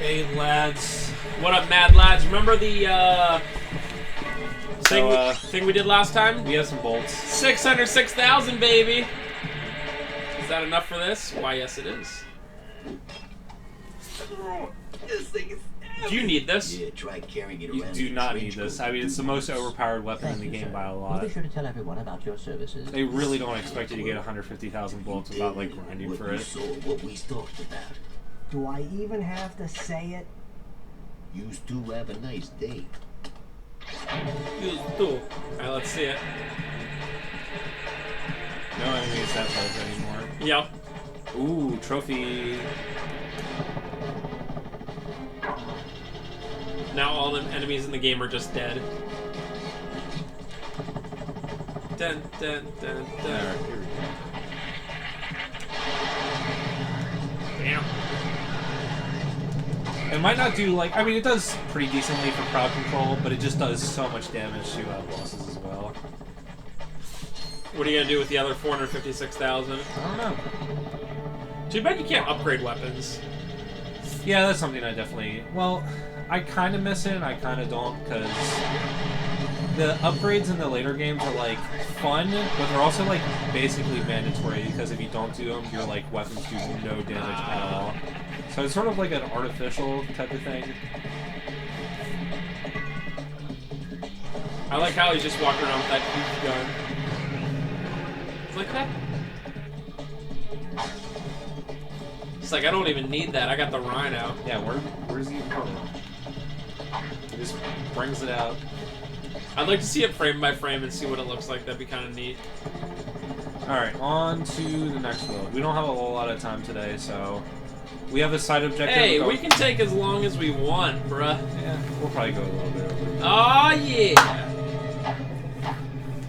Hey, lads. What up, mad lads? Remember the thing we did last time? We have some bolts. 606,000, baby. Is that enough for this? Why, yes, it is. This thing is heavy. Do you need this? Yeah, try carrying it You around. do not need this. I mean, it's the most overpowered weapon in the Thank you, game sir. by a We'll lot. be sure to tell everyone about your services. They really don't expect you to get 150,000 bolts without, like, grinding What for we it. saw, what we talked about. Do I even have to say it? You two have a nice day. You do. Alright, let's see it. No enemies that live anymore. Yep. Ooh, trophy. Now all the enemies in the game are just dead. Dun, dun, dun, There, dun. here we go. Damn. It might not do, like, I mean, it does pretty decently for crowd control, but it just does so much damage to bosses as well. What are you gonna do with the other 456,000? I don't know. Too bad you can't upgrade weapons. Yeah, that's something I definitely... Well, I kind of miss it and I kind of don't, because the upgrades in the later games are, like, fun, but they're also, like, basically mandatory, because if you don't do them, your, like, weapons do no damage at all. So it's sort of like an artificial type of thing. I like how he's just walking around with that huge gun. It's like that. It's like, I don't even need that. I got the R.Y.N.O. Yeah, where's the opponent? He just brings it out. I'd like to see it frame by frame and see what it looks like. That'd be kind of neat. Alright, on to the next world. We don't have a whole lot of time today, so... We have a side objective. Hey, we can take as long as we want, bruh. Yeah, we'll probably go a little bit over. Oh yeah!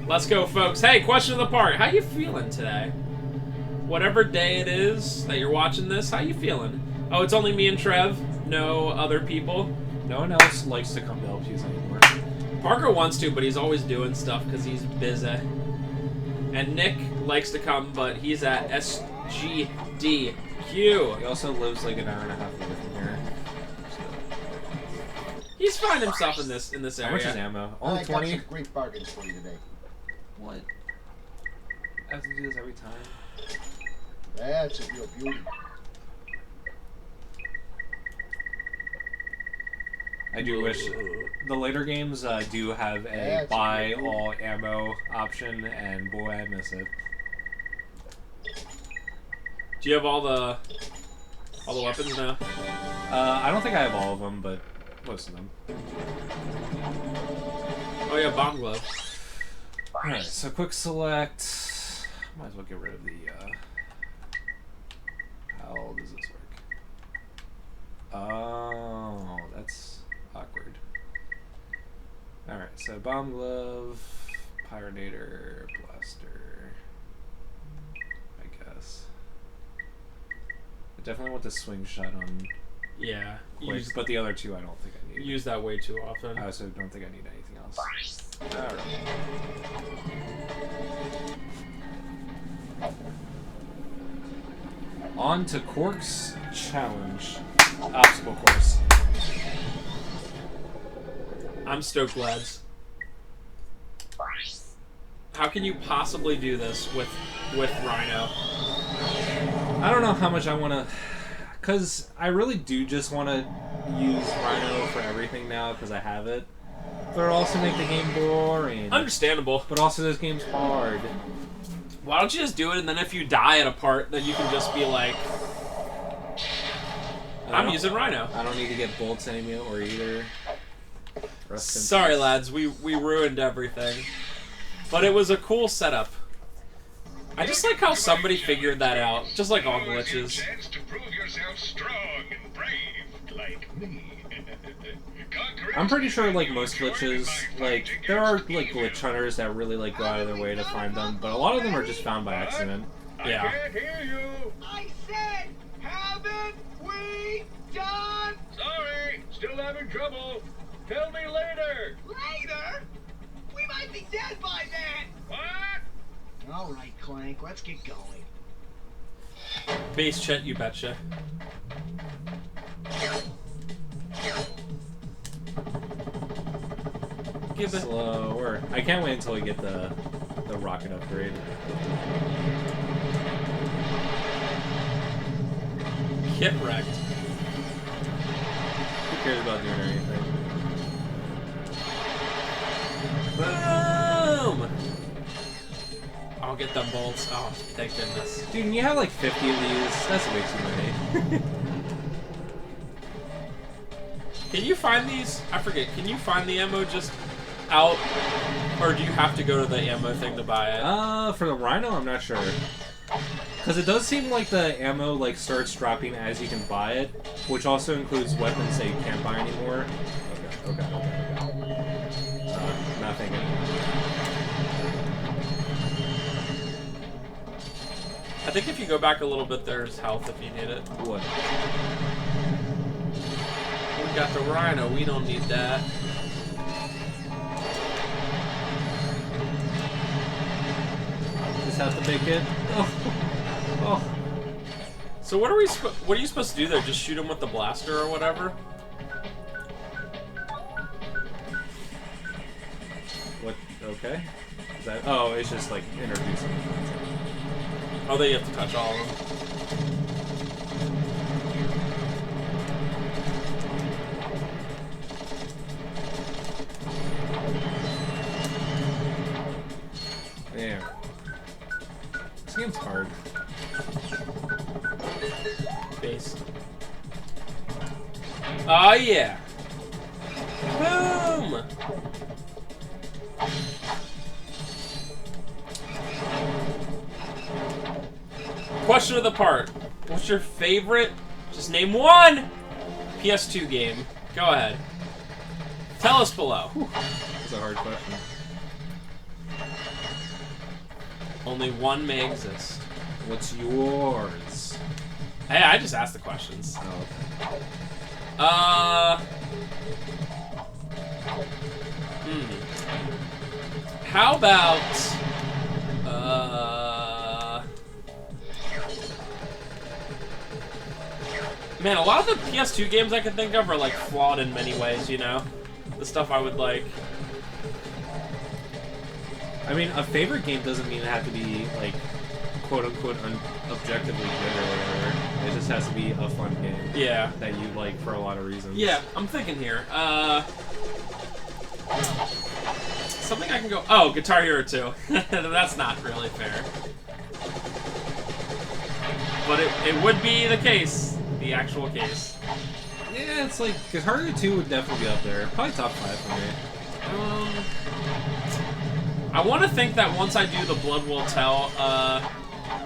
Let's go, folks. Hey, question of the part. How you feeling today? Whatever day it is that you're watching this, how you feeling? Oh, it's only me and Trev? No other people? No one else likes to come to LPs anymore. Parker wants to, but he's always doing stuff because he's busy. And Nick likes to come, but he's at SGDQ. He also lives like an hour and a half away from here. He's finding himself in this area. How much is ammo? Only I got 20? some great bargains for you today. What? I have to do this every time. That's a real beauty. I do wish the later games do have a That's buy really cool. all ammo option, and boy, I miss it. Do you have all the weapons now? I don't think I have all of them, but most of them. Oh yeah, bomb glove. Alright, so quick select. Might as well get rid of the, how does this work? Oh, that's awkward. Alright, so bomb glove, pyronator, blaster, I guess. I definitely want the swing shot on Yeah. quick, but the other two I don't think I need. Use that way too often. I also don't think I need anything else. Alright. On to Quark's challenge. Obstacle course. I'm stoked, lads. How can you possibly do this with R.Y.N.O? I don't know how much I want to... Because I really do just want to use R.Y.N.O for everything now, because I have it. But it'll also make the game boring. Understandable. But also this game's hard. Why don't you just do it, and then if you die at a part, then you can just be like, I'm using R.Y.N.O. I don't need to get bolts anymore either. Rest in Sorry, peace. lads, we ruined everything. But it was a cool setup. I just like how somebody figured that out, just like all glitches. Chance to prove yourself strong and brave, like me. I'm pretty sure, like, most glitches, like, there are, like, glitch hunters that really, like, go out of their way to find them, but a lot of them are just found by accident. Yeah. I can't hear you. I said, haven't we done? Sorry, still having trouble. Tell me later. Later? We might be dead by then. What? All right, Clank, let's get going. Base Chet, you betcha. you the... Slower. I can't wait until we get the rocket upgrade. Kit wrecked. Who cares about doing anything? Boom! I'll get them bolts. Oh, thank goodness. Dude, when you have like 50 of these, that's way too many. Can you find these? I forget. Can you find the ammo just out? Or do you have to go to the ammo thing to buy it? For the R.Y.N.O, I'm not sure. Because it does seem like the ammo like starts dropping as you can buy it, which also includes weapons that you can't buy anymore. Okay. Nothing. I think if you go back a little bit, there's health if you need it. What? We got the R.Y.N.O. We don't need that. Just have to make it. Oh. So what are we? What are you supposed to do there? Just shoot him with the blaster or whatever? What? Okay. Is that? Oh, it's just like introducing. Oh, then you have to touch all of them. Damn. This game's hard. Base. Oh yeah. Boom. Question of the part. What's your favorite? Just name one PS2 game. Go ahead. Tell us below. That's a hard question. Only one may exist. What's yours? Hey, I just asked the questions. Oh, okay. How about man, a lot of the PS2 games I can think of are like flawed in many ways, you know? The stuff I would like. I mean, a favorite game doesn't mean it have to be like quote unquote objectively good or whatever. It just has to be a fun game. Yeah. That you like for a lot of reasons. Yeah, I'm thinking here. Something I can go. Oh, Guitar Hero 2. That's not really fair. But it would be the case. The actual case. Yeah, it's like Guitar Hero 2 would definitely be up there. Probably top 5 for me. I want to think that once I do the Blood Will Tell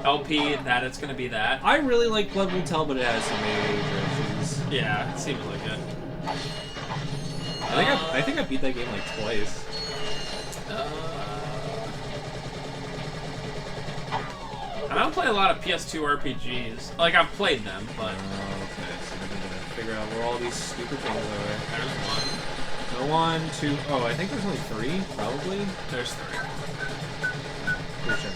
LP, that it's going to be that. I really like Blood Will Tell, but it has some major issues. Yeah, it seems like it. I think I beat that game like twice. I don't play a lot of PS2 RPGs. Like, I've played them, but... okay, so we need to figure out where all these stupid things are. There's one. No, 1, 2... Oh, I think there's only 3, probably. There's 3. Pretty sure.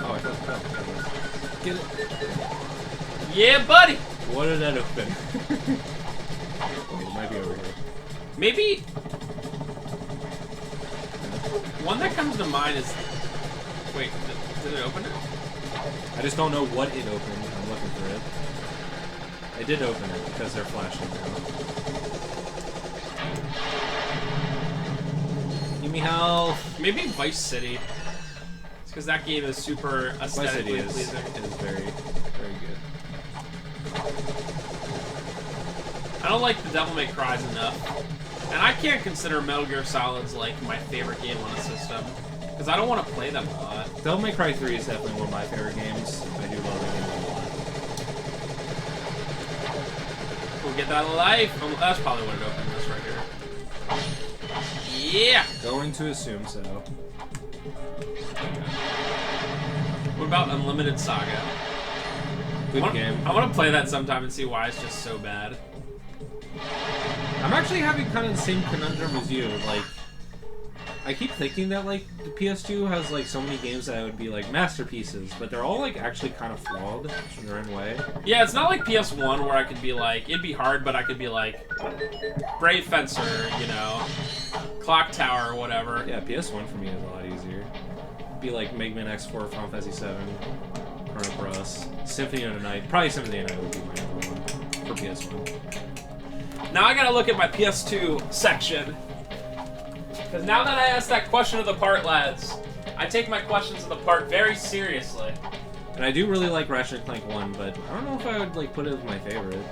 Oh, I thought that. Get it. Yeah, buddy! What did that open? Wait, it might be over here. Maybe... One that comes to mind is... Wait, did it open it? I just don't know what it opened. I'm looking for it. It did open it because they're flashing now. Give me health. Maybe Vice City. It's because that game is super aesthetically Vice City pleasing. is very, very good. I don't like the Devil May Cry's enough. And I can't consider Metal Gear Solid's like my favorite game on the system. Because I don't want to play them a lot. Devil May Cry 3 is definitely one of my favorite games. I do love that game a lot. We'll get that life. Oh, that's probably what it opened this right here. Yeah! Going to assume so. What about Unlimited Saga? Good game. I want to play that sometime and see why it's just so bad. I'm actually having kind of the same conundrum as you. Like, I keep thinking that like the PS2 has like so many games that would be like masterpieces, but they're all like actually kind of flawed in their own way. Yeah, it's not like PS1 where I could be like, it'd be hard, but I could be like, Brave Fencer, you know, Clock Tower, or whatever. Yeah, PS1 for me is a lot easier. Be like Mega Man X4, Final Fantasy 7, Chrono Cross, Symphony of the Night. Probably Symphony of the Night would be my number one for PS1. Now I gotta look at my PS2 section. Because now that I asked that question of the part, lads, I take my questions of the part very seriously. And I do really like Ratchet Clank 1, but I don't know if I would like put it as my favorite.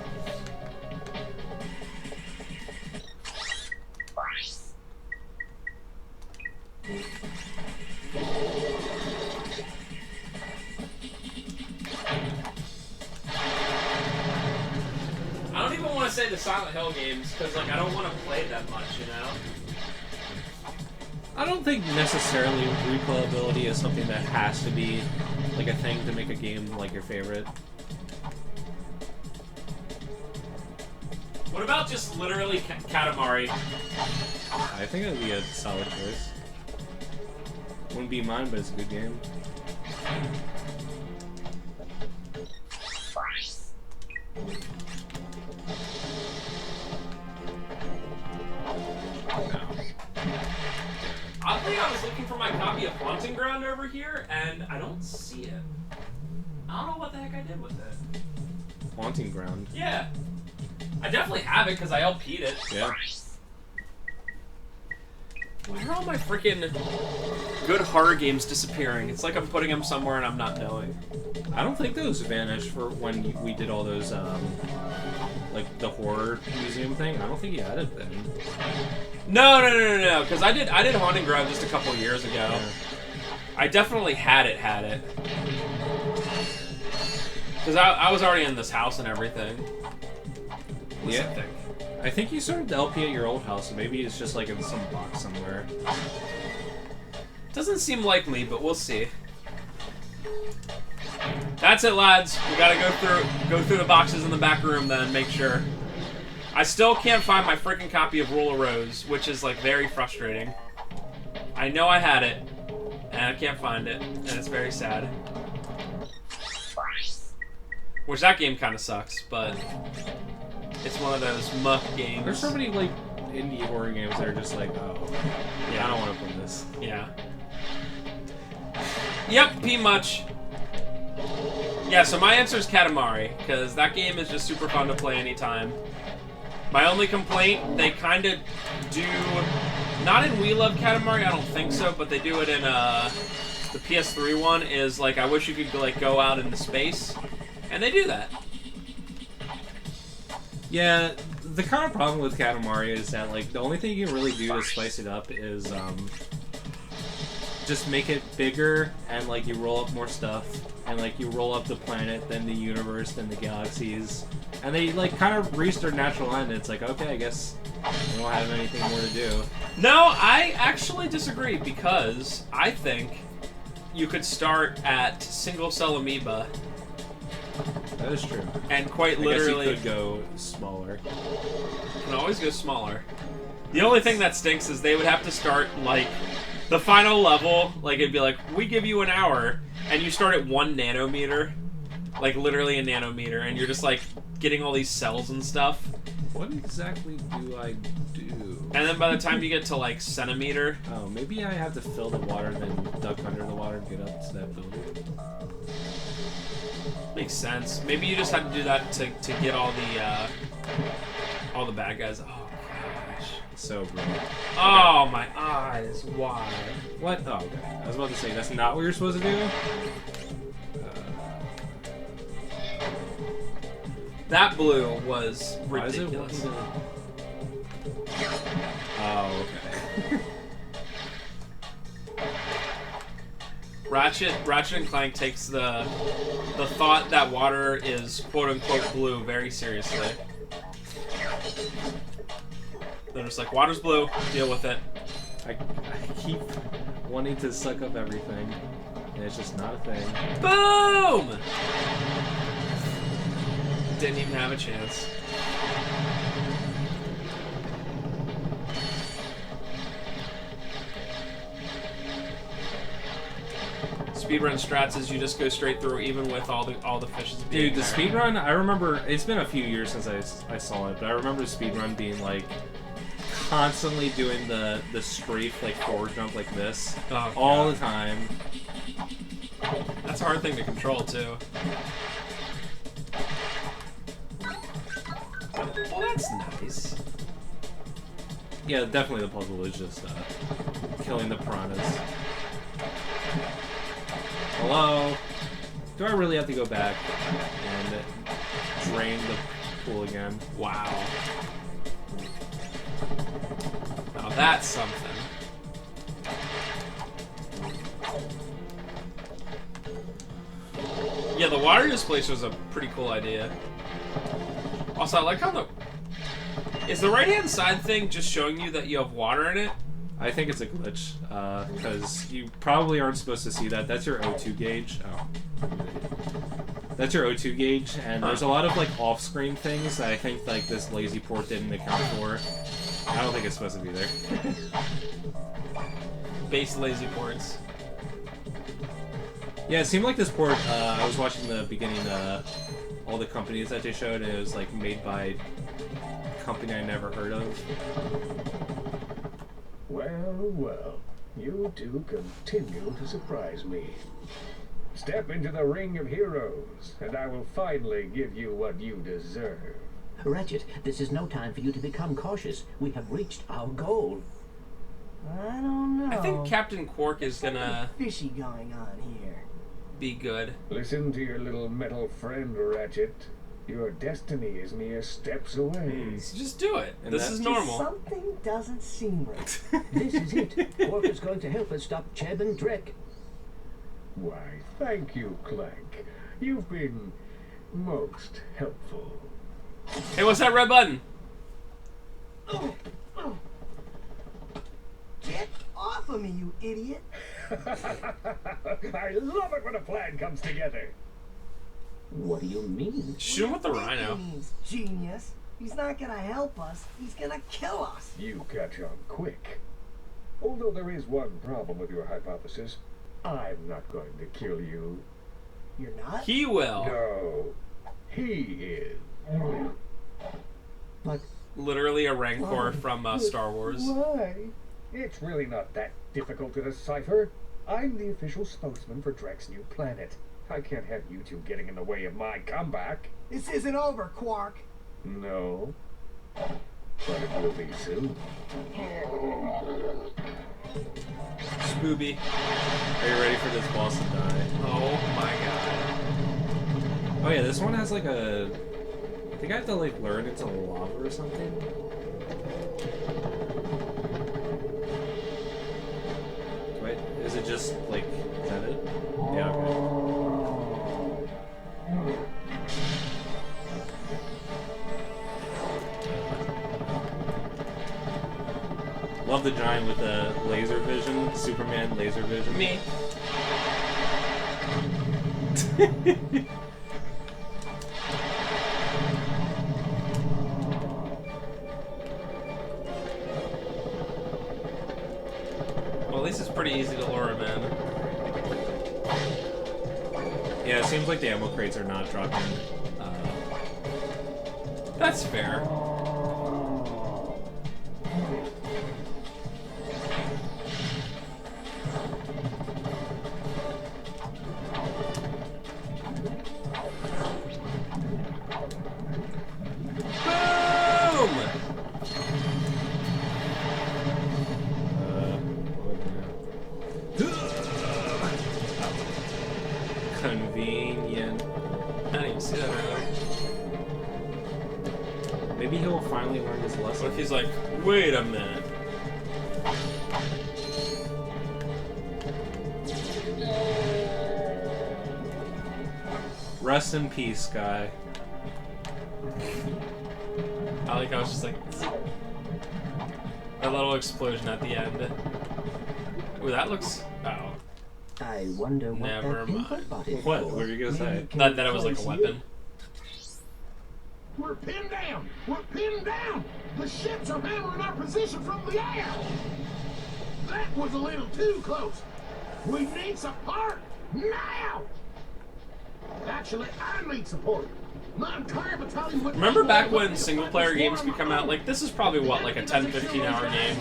I don't even want to say the Silent Hill games, because like I don't want to play that much, you know? I don't think necessarily replayability is something that has to be like a thing to make a game like your favorite. What about just literally Katamari? I think it would be a solid choice. Wouldn't be mine, but it's a good game. Oddly, I was looking for my copy of Haunting Ground over here, and I don't see it. I don't know what the heck I did with it. Haunting Ground. Yeah. I definitely have it, because I LP'd it. Yeah. Why are all my freaking good horror games disappearing? It's like I'm putting them somewhere and I'm not knowing. I don't think those vanished for when we did all those, like the horror museum thing. I don't think you had it then. No, because I did Haunting Ground just a couple years ago. Yeah. I definitely had it. Because I was already in this house and everything. What's that thing? I think you started the LP at your old house, so maybe it's just like in some box somewhere. Doesn't seem likely, but we'll see. That's it, lads. We gotta go through the boxes in the back room then, make sure. I still can't find my freaking copy of Rule of Rose, which is like very frustrating. I know I had it, and I can't find it, and it's very sad. Which that game kind of sucks, but it's one of those muck games. There's so many like indie horror games that are just like, oh, yeah, I don't want to play this. Yeah. Yep, pretty much. Yeah, so my answer is Katamari, because that game is just super fun to play anytime. My only complaint, they kind of do, not in We Love Katamari, I don't think so, but they do it in the PS3 one, is like, I wish you could like go out into space, and they do that. Yeah, the kind of problem with Katamari is that like the only thing you can really do to spice it up is just make it bigger and like you roll up more stuff and like you roll up the planet, then the universe, then the galaxies, and they like kind of reach their natural end. It's like, okay, I guess we don't have anything more to do. No, I actually disagree, because I think you could start at single cell amoeba. That is true. And quite I literally guess you could go smaller. You can always go smaller. The only thing that stinks is they would have to start like the final level, like it'd be like, we give you an hour, and you start at 1 nanometer, like literally a nanometer, and you're just like getting all these cells and stuff. What exactly do I do? And then by the time you get to like centimeter, oh, maybe I have to fill the water, then duck under the water and get up to that building. makes sense. Maybe you just had to do that to get all the bad guys. Oh gosh. So great. Oh my eyes. Why? What? Oh, okay. I was about to say, that's not what you're supposed to do? That blue was Why is it ridiculous. Oh, okay. Ratchet and Clank takes the thought that water is quote unquote blue very seriously. They're just like, water's blue, deal with it. I keep wanting to suck up everything, and it's just not a thing. Boom! Didn't even have a chance. speedrun strats is you just go straight through, even with all the fishes being Dude, the there. speedrun, I remember, it's been a few years since I saw it, but I remember the speedrun being like constantly doing the strafe like forward jump like this all the time. That's a hard thing to control too. Well, that's nice. Yeah, definitely the puzzle is just killing the piranhas. Hello? Do I really have to go back and drain the pool again? Wow. Now that's something. Yeah, the water displacer was a pretty cool idea. Also, I like how the... Is the right-hand side thing just showing you that you have water in it? I think it's a glitch, because you probably aren't supposed to see that. That's your O2 gauge. Oh. That's your O2 gauge, and there's a lot of, like, off-screen things that I think, like, this lazy port didn't account for. I don't think it's supposed to be there. Base lazy ports. Yeah, it seemed like this port, I was watching the beginning, all the companies that they showed, and it was, like, made by a company I never heard of. Well, well, you two continue to surprise me. Step into the ring of heroes, and I will finally give you what you deserve. Ratchet, this is no time for you to become cautious. We have reached our goal. I don't know. I think Captain Quark is gonna Fishy going on here. be good. Listen to your little metal friend, Ratchet. Your destiny is mere steps away. So just do it. And This that- is Just normal. something doesn't seem right. This is it. Quark is going to help us stop Cheb and Drek. Why, thank you, Clank. You've been most helpful. Hey, what's that red button? Get off of me, you idiot. I love it when a plan comes together. What do you mean? Shoot him with the What do you rhino. think he means, genius. He's not gonna help us. He's gonna kill us. You catch on quick. Although there is one problem with your hypothesis. I'm not going to kill you. You're not? He will. No, he is. But Literally a Rancor from Star Wars. Why? It's really not that difficult to decipher. I'm the official spokesman for Drek's new planet. I can't have you two getting in the way of my comeback. This isn't over, Quark. No. But it will be soon. Scooby. Are you ready for this boss to die? Oh my god. Oh yeah, this one has like a... I think I have to like learn into lava or something. Wait, is it just like... Is that it? Yeah, okay. Love the giant with the laser vision. Superman laser vision. Me. Well, at least it's pretty easy to lure him in. Yeah, it seems like the ammo crates are not dropping. That's fair. Boom! Convenient. I didn't even see that earlier. Maybe he'll finally learn his What lesson. if he's like, wait a minute. Rest in peace, guy. I like how it's just like a little explosion at the end. Ooh, that looks. Oh, I wonder what Never that paper mind. bot is What? for. What were you gonna say? that it was like a weapon. We're pinned down! We're pinned down! The ships are hammering our position from the air! That was a little too close! We need support! Now! Actually, I need support. My entire battalion went Remember back when single-player games could come out? Like, this is probably, what, like a 10-15 hour game?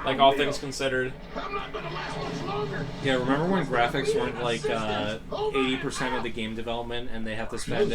Like, all things considered. I'm not gonna last much longer. Yeah, remember when graphics weren't like 80% of the game development and they have to spend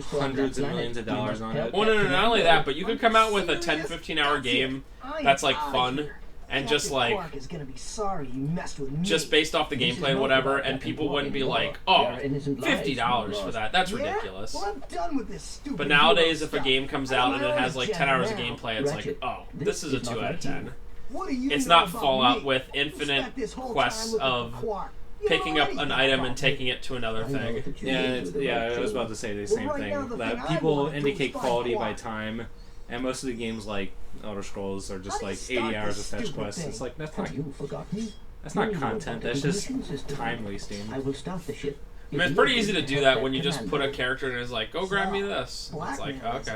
hundreds of millions of dollars on it? Well, no, not only that, but you could come out with a 10-15 hour game that's, like, fun. And just like, Clark is gonna be sorry you messed with me. just based off the gameplay and whatever, and people wouldn't be like, oh, $50 for that. That's ridiculous. Well, I'm done with this stupid But nowadays, hero if a stuff. game comes I out don't and it know has like 10 hours of now. gameplay, it's like, oh, this is a 2 out of 10. What do you It's know not about Fallout me? with You infinite spent this whole quests time looking of for Clark. You picking don't up know an anything item about and taking it to another thing. Yeah, I was about to say the same right now, thing. the That thing I people wanna do is indicate find quality by Clark. time, and most of the games like Elder Scrolls are just How do you like start 80 hours of this fetch stupid quests. thing? It's like that's Have you forgotten? not content. That's just time wasting. I will start the ship. I mean, it's pretty easy to do that when you just put a character in and it's like, go grab me this. It's like, Blackmail oh, okay.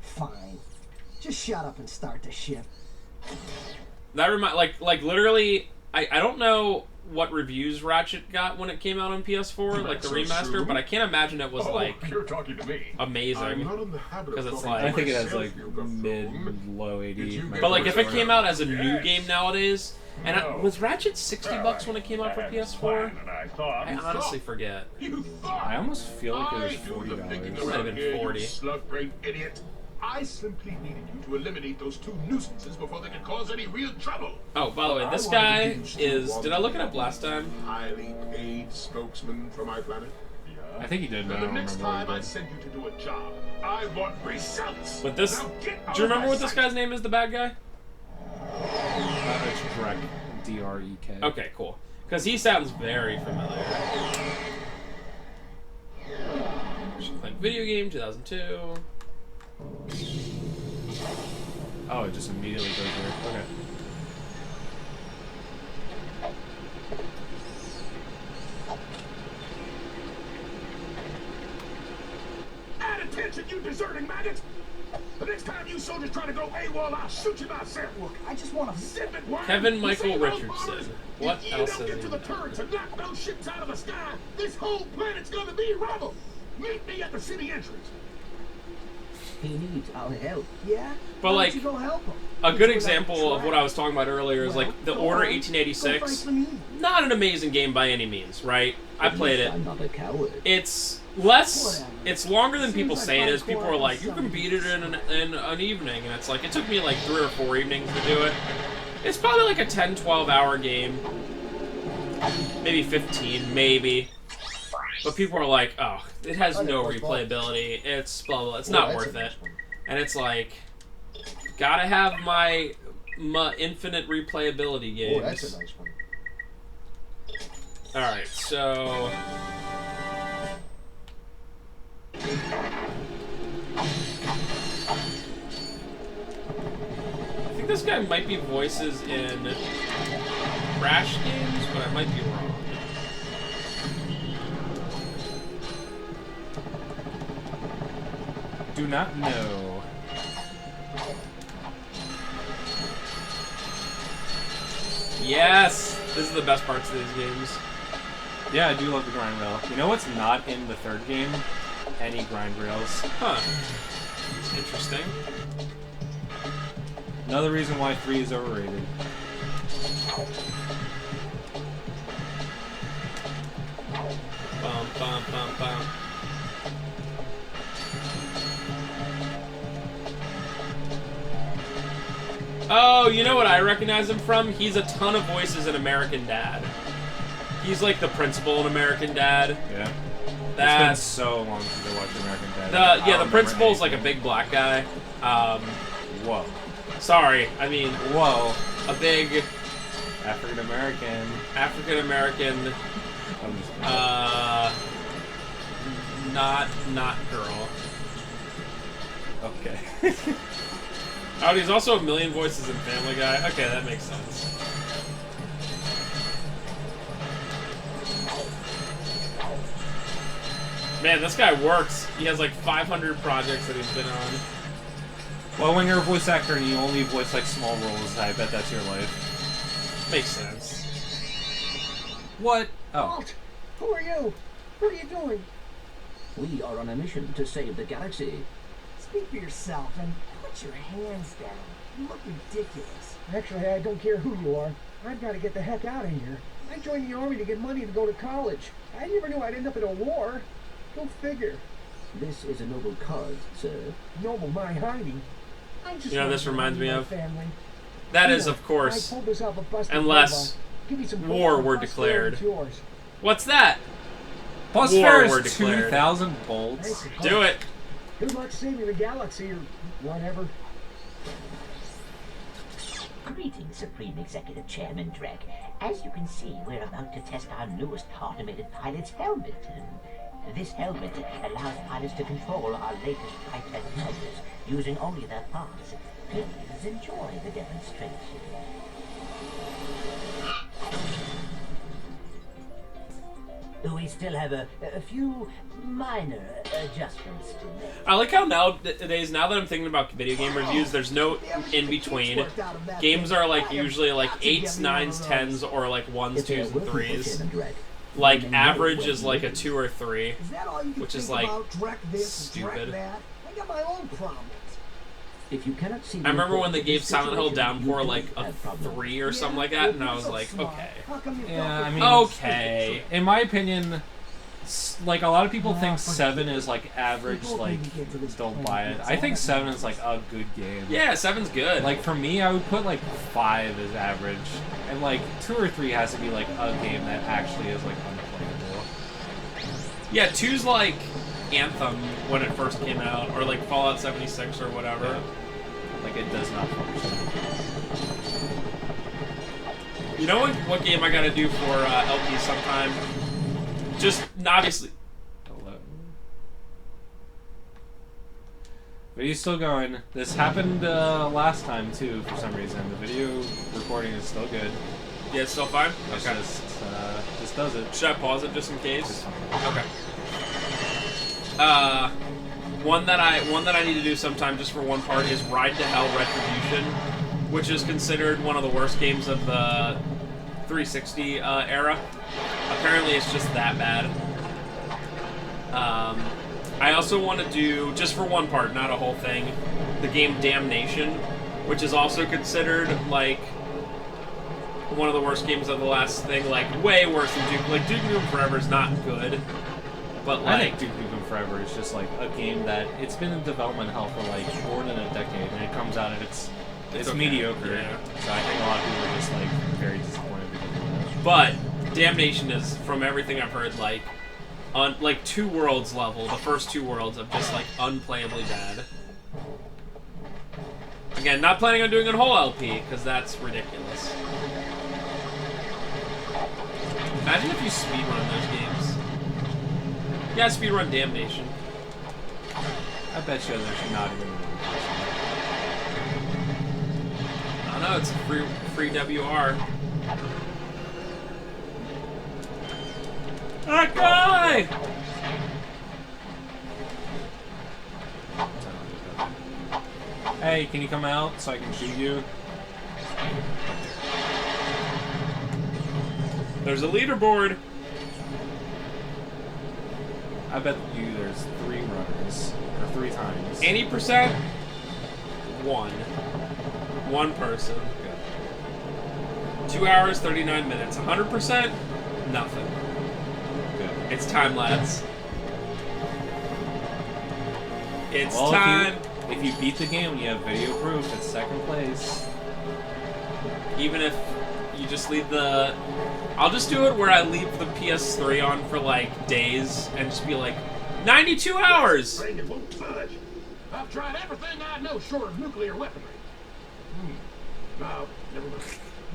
Fine. Just shut up and start the ship. That like literally, I don't know what reviews Ratchet got when it came out on PS4, like the remaster, but I can't imagine it was like You're talking to me. amazing. Because it's I like, think it has like mid, low 80. but like if it came out as a new game nowadays, and was Ratchet $60 when it came out for PS4? I honestly forget. I almost feel like it was $40. It might have been 40. Slug-brained idiot. I simply needed you to eliminate those two nuisances before they could cause any real trouble. Oh, by the way, this guy is. Did I look it up last time? Highly paid spokesman for my planet. I think he did, but I And the don't next remember time what I he did. send you to do a job, I want results. But this. Now get out Do you of remember my what this sight. guy's name is? The bad guy. It's Drek, D-R-E-K. Okay, cool. Because he sounds very familiar. Like video game 2002. Oh, it just immediately goes there. Okay. Add attention, you deserting maggot! The next time you soldiers try to go AWOL, I'll shoot you myself. Look, I just want to... Zip it, worm. Kevin You Michael see those Richardson. bars? What if else you don't has get he to the done? turrets and knock those ships out of the sky, this whole planet's gonna be rubble. Meet me at the city entrance. He needs our help. Yeah? But, Why like, don't you go help him? A good It's example of what I was talking about earlier is Well, like the go Order on. Go 1886. fight some evil. Not an amazing game by any means, right? I played it. I'm not a coward. It's less. Whatever. It's longer than people Seems say like it is. People are like, you some can beat it in an evening, and it's like it took me like 3 or 4 evenings to do it. It's probably like a 10-12 hour game, maybe 15, maybe. But people are like, oh, it has no replayability. It's blah blah. It's not worth it. And it's like, gotta have my infinite replayability games. Oh, that's a nice one. All right, so. I think this guy might be voices in Crash games, but I might be wrong. Do not know. Yes! This is the best parts of these games. Yeah, I do love the grind rail. You know what's not in the third game? Any grind rails. Huh. Interesting. Another reason why 3 is overrated. Bum, bum, bum, bum. Oh, you know what I recognize him from? He's a ton of voices in American Dad. He's like the principal in American Dad. Yeah. It's been That's so long since I watched American Dad. the I yeah. don't The remember principal's like a anything. big black guy. Whoa. Sorry, I mean Whoa. a big African American. African American. I'm just kidding. Not girl. Okay. Oh, he's also a million voices in Family Guy. Okay, that makes sense. Man, this guy works. He has like 500 projects that he's been on. Well, when you're a voice actor and you only voice like small roles, I bet that's your life. Makes sense. What? Oh. Walt, who are you? What are you doing? We are on a mission to save the galaxy. Speak for yourself and put your hands down. You look ridiculous. Actually, I don't care who you are. I've got to get the heck out of here. I joined the army to get money to go to college. I never knew I'd end up in a war. Go figure. This is a noble cause, sir. Noble my hiding. I just You know, this wanted to reminds be me my of- family. That Here, is, of course, I pulled this off a busted unless robot. Give me some war gold were and prosperity, declared. it's yours. what's that? Bus War fare were is declared. 2,000 I bolts. suppose. Do it. Good luck saving the galaxy or whatever. Greetings, Supreme Executive Chairman Drek. As you can see, we're about to test our newest automated pilot's helmet. This helmet allows pilots to control our latest high-tech fighters using only their parts. Please enjoy the demonstration. We still have a few minor adjustments to make. I like how nowadays, now that I'm thinking about video game reviews, there's no in between. Games are like usually like 8s, 9s, 10s, or like 1s, 2s, and 3s. Like average is like a 2 or 3. Is that all you can Which is, think like, about? Drek this, stupid. Drek that? I got my own problems. If you cannot see I remember when they the gave Silent Hill situation, Downpour you like do a have problems. 3 or something like that, and I was like, okay. Yeah, I mean, Okay. in my opinion, like a lot of people think 7 is like average, like don't buy it. I think 7 is like a good game. Yeah, 7's good. Like for me, I would put like 5 as average, and like 2 or 3 has to be like a game that actually is like unplayable. Yeah, 2's like Anthem when it first came out, or like Fallout 76 or whatever. Yeah. Like it does not function. You know what game I gotta do for LP sometime? Just obviously. Hello. Video's still going. This happened last time too for some reason. The video recording is still good. Yeah, it's still fine. It's Okay. just does it. Should I pause it just in case? It's fine. Okay. One that I need to do sometime just for one part is Ride to Hell Retribution, which is considered one of the worst games of the 360 era. Apparently, it's just that bad. I also want to do, just for one part, not a whole thing, the game Damnation, which is also considered like one of the worst games of the last thing, like way worse than Duke. Like Duke Nukem Forever is not good, but like I think Duke Nukem Forever is just like a game that it's been in development hell for like more than a decade, and it comes out and it's okay. mediocre. Yeah. So I think a lot of people are just like very disappointed because of that. But Damnation is, from everything I've heard, like on like 2 worlds level. The first 2 worlds of just like unplayably bad. Again, not planning on doing a whole LP because that's ridiculous. Imagine if you speedrun those games. Yeah, speedrun Damnation. I bet you there's not even. I don't know, it's a free WR. That guy! Hey, can you come out so I can shoot you? There's a leaderboard. I bet you there's 3 runners or 3 times. 80%? 1. 1 person. 2 hours, 39 minutes. 100%? Nothing. Good. It's time lapse. It's Well, time. If you beat the game and you have video proof, it's 2nd place. Even if you just leave the... I'll just do it where I leave the PS3 on for like days and just be like, 92 hours! Bring it won't budge. I've tried everything I know short of nuclear weaponry. No, never mind.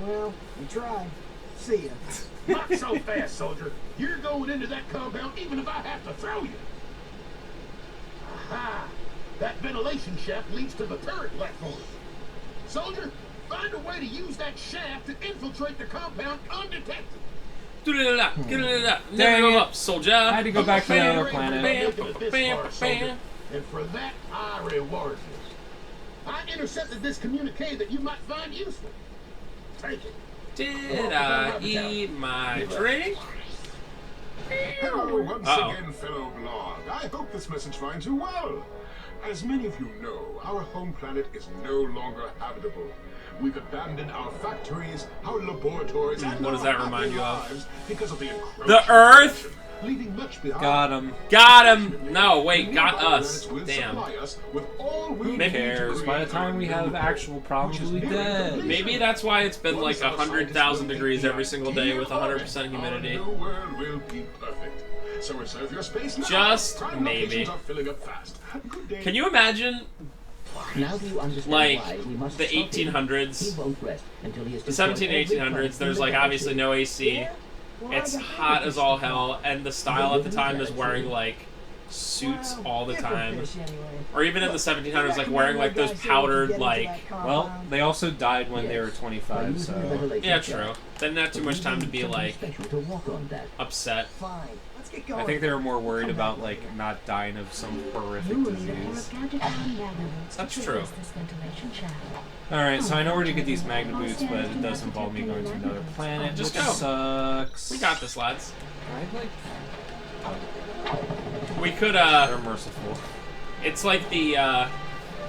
Well, we tried. See ya. Not so fast, soldier. You're going into that compound even if I have to throw you. Aha! That ventilation shaft leads to the turret platform. Soldier, find a way to use that shaft to infiltrate the compound undetected. Dang Never it. go up, soldier. I had to go back to the other Bam, planet. bam, bam, Bam, far, soldier. bam. And for that, I reward you. I intercepted this communique that you might find useful. Take it. Did I eat my drink? Hello once Uh-oh. again, fellow blog. I hope this message finds you well. As many of you know, our home planet is no longer habitable. We've abandoned our factories, our laboratories, and what does our that remind you of? lives because of the encroaching The Earth? population, leaving much behind. Got him. Got him! No, wait, got us. Will Damn. supply us with all we Who need to cares? By the create time our we new have Earth, actual problems, which is we'll be nearing dead. completion. Maybe that's why it's been like Once our 100,000 scientists degrees will every make single the day with ideal 100% humidity. Our new world will be perfect. So reserve your space now. Just Prime maybe. locations are filling up fast. Good day. Can you imagine Now do you understand like why we must the stop him? 1800s, He won't rest until he has the destroyed 17 every 1800s? planet There's in like the obviously no AC. Yeah? Why It's the hot heck as all hell, and the style at the time is wearing like galaxy? suits Well, all the different time. fish anyway. Or even in the Look, 1700s, like you wearing like recommend those my guy so we can powdered get into like. that Well, compound? they also died when they were Yes. 25, Using the so... ventilation Yeah, shaft. true. They didn't have too But much we time to need be something like special to walk on that. upset. Fine. Let's get going. I think they were more worried about, like, not dying of some horrific You will need a pair disease. of gadget magnavotes That's to true. traverse this ventilation shaft. Alright, so I know where to get these magna boots, but it does involve me going to another planet, Just which go. sucks. We got this, lads. I like... We could They're merciful. it's like the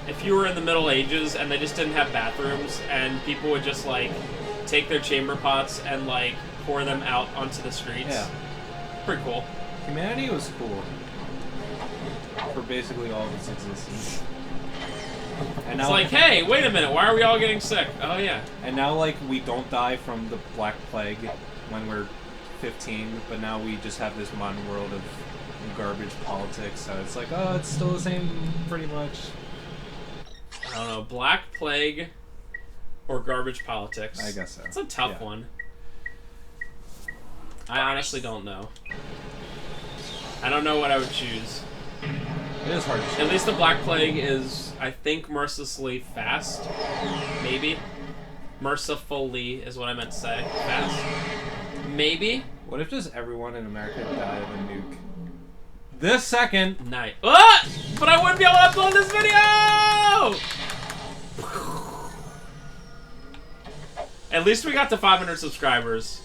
if you were in the Middle Ages and they just didn't have bathrooms and people would just like take their chamber pots and like pour them out onto the streets. Yeah. Pretty cool. Humanity was cool. For basically all of its existence. And It's now, like, hey, wait a minute, why are we all getting sick? Oh yeah. and now, like, we don't die from the Black Plague when we're 15, but now we just have this modern world of garbage politics, so it's like, oh, it's still the same, pretty much. I don't know, Black Plague or garbage politics. I guess so. It's a tough Yeah. one. I honestly don't know. I don't know what I would choose. It is hard to At choose. least the Black Plague is, I think, mercilessly fast. Maybe. Mercifully is what I meant to say. Fast. Maybe. What if just everyone in America died of a nuke? This second! Night. Ah! But I wouldn't be able to upload this video! At least we got to 500 subscribers.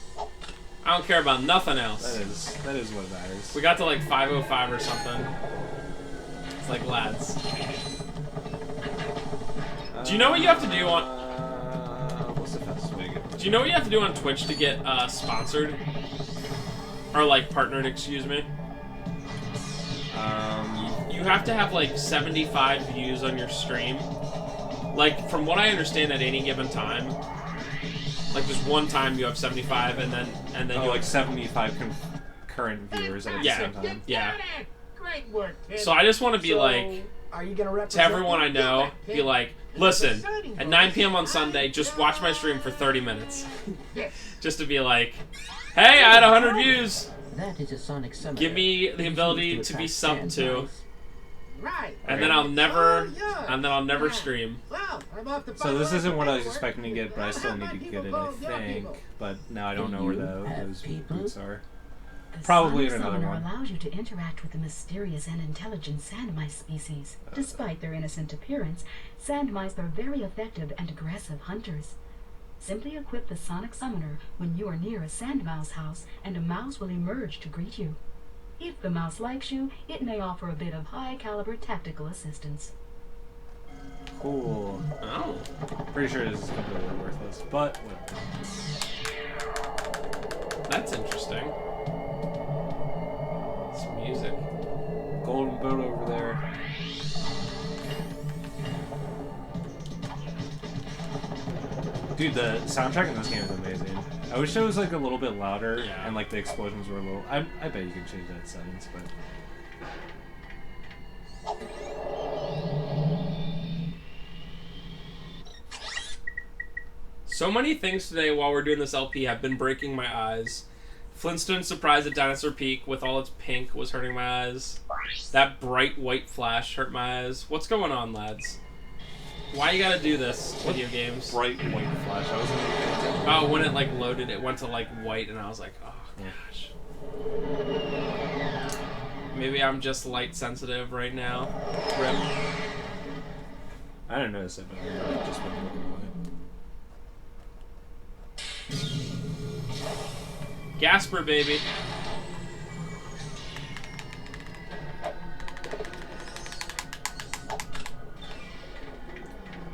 I don't care about nothing else. That is what matters. We got to like 505 or something. It's like, lads. Do you know what you have to do on... What's the fastest way to get? Do you know what you have to do on Twitch to get sponsored? Or like partnered, excuse me? You have to have like 75 views on your stream. Like, from what I understand at any given time, like just one time you have 75 and then Oh, you like 75 concurrent viewers at the Yeah. same time. yeah. Great work, kid. So I just want to be So, like, are you gonna to represent everyone I me? know, be like, listen, at 9 p.m. on Sunday, just watch my stream for 30 minutes. Just to be like, hey, I had 100 views. That is a sonic summoner. Give me the It is ability used to be attract subbed sand to, mice. Right. and then I'll never, Oh, yeah. and then I'll never stream. Well, I'm off to So this follow isn't up what I was paperwork. expecting to get, but I still I'll need have to my get it, people I call your think. people. But now I don't Do know where you have those people? boots are. The Probably sonic in another summoner one. allows you to interact with the mysterious and intelligent sand mice species. Despite their innocent appearance, sand mice are very effective and aggressive hunters. Simply equip the sonic summoner when you are near a sand mouse house, and a mouse will emerge to greet you. If the mouse likes you, it may offer a bit of high-caliber tactical assistance. Cool. Oh. Pretty sure this is completely worthless, but whatever. That's interesting. Some music. Golden boat over there. Dude, the soundtrack in this game is amazing. I wish it was like a little bit louder Yeah. and like the explosions were a little. I bet you can change that settings, but. So many things today while we're doing this LP have been breaking my eyes. Flintstone's surprise at Dinosaur Peak with all its pink was hurting my eyes. That bright white flash hurt my eyes. What's going on, lads? Why you gotta do this, video games? Bright white flash. I wasn't even paying attention. Oh, when it like loaded, it went to like white, and I was like, oh gosh. Maybe I'm just light sensitive right now. Rip. I didn't notice it, but I just went looking away. Gasper, baby.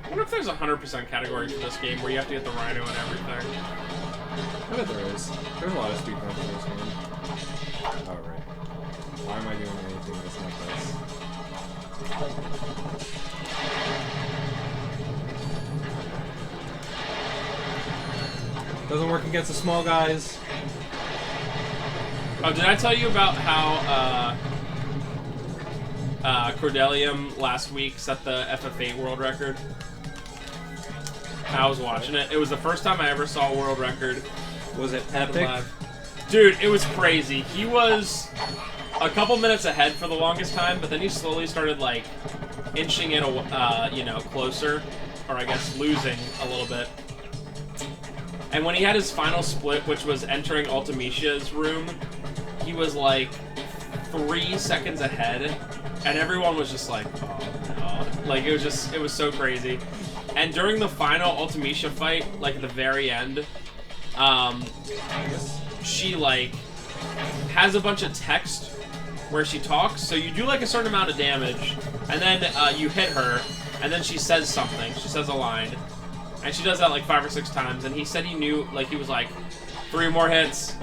I wonder if there's a 100% category for this game where you have to get the R.Y.N.O and everything. I bet there is. There's a lot of speedruns in this game. Oh, right. Why am I doing anything that's not this? Doesn't work against the small guys. Oh, did I tell you about how Cordelium last week set the FF8 world record? I was watching it. It was the first time I ever saw a world record. Was it epic? Live. Dude, it was crazy. He was a couple minutes ahead for the longest time, but then he slowly started, like, inching it, you know, closer. Or, I guess, losing a little bit. And when he had his final split, which was entering Ultimicia's room, he was, like, 3 seconds ahead. And everyone was just like, oh, no. Like, it was so crazy. And during the final Ultimecia fight, like, at the very end, she, like, has a bunch of text where she talks, so you do, like, a certain amount of damage, and then, you hit her, and then she says something. She says a line. And she does that, like, 5 or 6 times, and he said he knew, like, he was like, 3 more hits.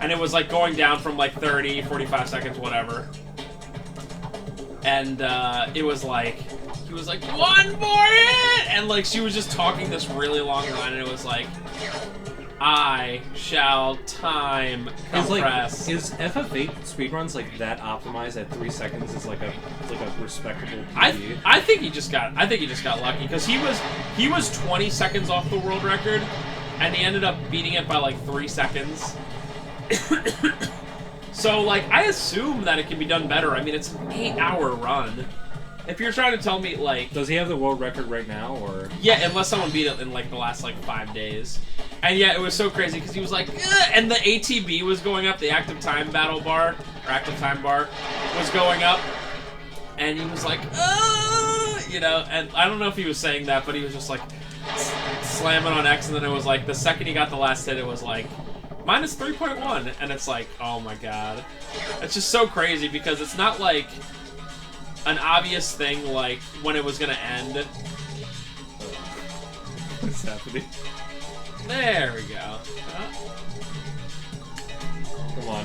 And it was, like, going down from, like, 30, 45 seconds, whatever. And, it was, like, he was like, 1 more hit! And, like, she was just talking this really long line, and it was like, I shall time compress. Is FF8 speedruns, like, that optimized at 3 seconds is, like, a respectable PB? I think he just got lucky, because he was 20 seconds off the world record, and he ended up beating it by, like, 3 seconds. So, like, I assume that it can be done better. I mean, it's an 8-hour run. If you're trying to tell me, like... Does he have the world record right now, or...? Yeah, unless someone beat it in, like, the last, like, 5 days. And, yeah, it was so crazy, because he was like, ugh! And the ATB was going up, the active time battle bar, or active time bar, was going up. And he was like, ugh! You know, and I don't know if he was saying that, but he was just, like, slamming on X, and then it was like, the second he got the last hit, it was like, minus 3.1, and it's like, oh my god. It's just so crazy, because it's not, like... an obvious thing, like, when it was gonna end. What's happening? There we go. Come on.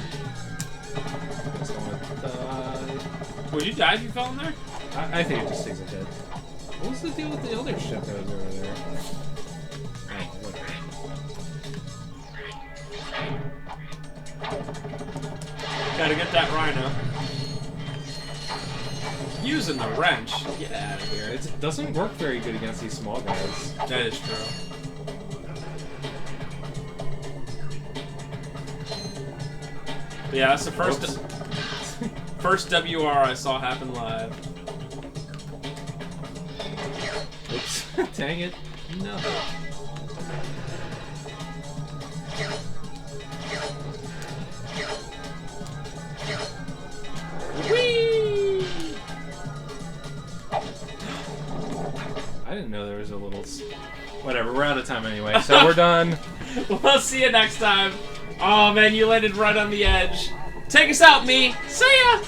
Would you die if you fell in there? I think it just takes a hit. What was the deal with the other ship that was over there? Oh, whatever. Gotta get that R.Y.N.O. Using the wrench. Get out of here. It doesn't work very good against these small guys. That is true. Yeah, that's the first WR I saw happen live. Oops. Dang it. No. Whee! I didn't know there was a little... Whatever, we're out of time anyway, so we're done. We'll see you next time. Oh man, you landed right on the edge. Take us out, me. See ya!